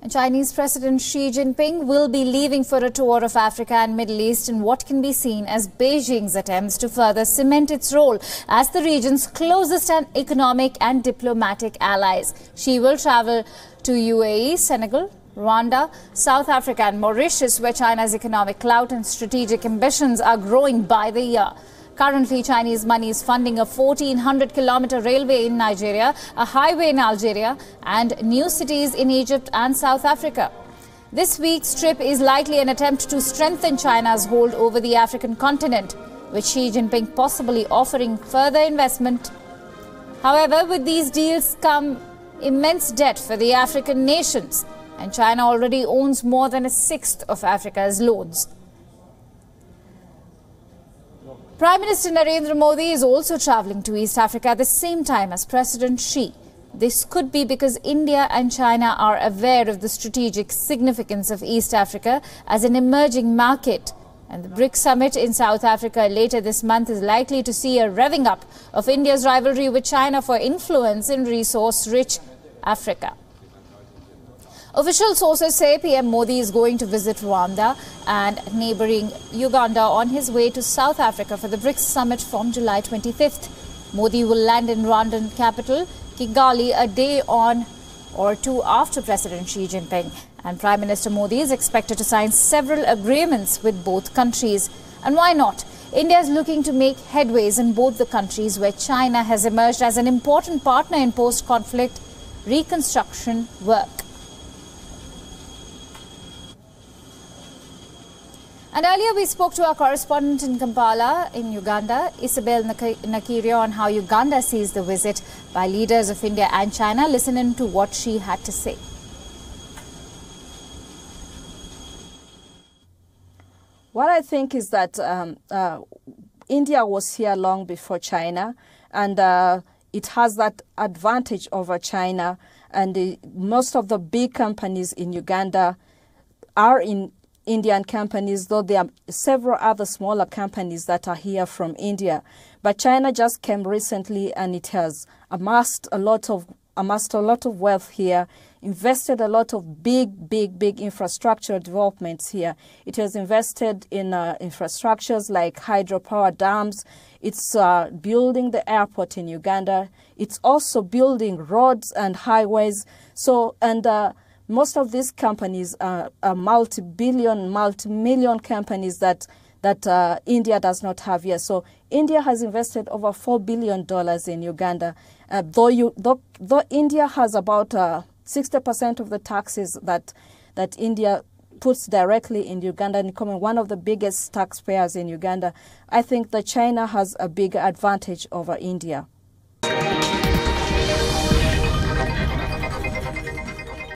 Chinese President Xi Jinping will be leaving for a tour of Africa and Middle East in what can be seen as Beijing's attempts to further cement its role as the region's closest and economic and diplomatic allies. Xi will travel to UAE, Senegal, Rwanda, South Africa and Mauritius, where China's economic clout and strategic ambitions are growing by the year. Currently, Chinese money is funding a 1,400-kilometer railway in Nigeria, a highway in Algeria, and new cities in Egypt and South Africa. This week's trip is likely an attempt to strengthen China's hold over the African continent, with Xi Jinping possibly offering further investment. However, with these deals come immense debt for the African nations, and China already owns more than a sixth of Africa's loans. Prime Minister Narendra Modi is also travelling to East Africa at the same time as President Xi. This could be because India and China are aware of the strategic significance of East Africa as an emerging market. And the BRICS summit in South Africa later this month is likely to see a revving up of India's rivalry with China for influence in resource-rich Africa. Official sources say PM Modi is going to visit Rwanda and neighbouring Uganda on his way to South Africa for the BRICS summit from July 25th. Modi will land in Rwandan capital Kigali a day on or two after President Xi Jinping. And Prime Minister Modi is expected to sign several agreements with both countries. And why not? India is looking to make headways in both the countries, where China has emerged as an important partner in post-conflict reconstruction work. And earlier we spoke to our correspondent in Kampala in Uganda, Isabel Nakirio, on how Uganda sees the visit by leaders of India and China. Listen in to what she had to say. What I think is that India was here long before China, and it has that advantage over China. And most of the big companies in Uganda are in Indian companies, though there are several other smaller companies that are here from India. But China just came recently, and it has amassed a lot of wealth here, invested a lot of big infrastructure developments here. It has invested in infrastructures like hydropower dams. It's building the airport in Uganda. It's also building roads and highways. Most of these companies are multi-billion, multi-million companies that India does not have here. So India has invested over $4 billion in Uganda. Though India has about 60% of the taxes that India puts directly in Uganda, and becoming one of the biggest taxpayers in Uganda, I think that China has a big advantage over India.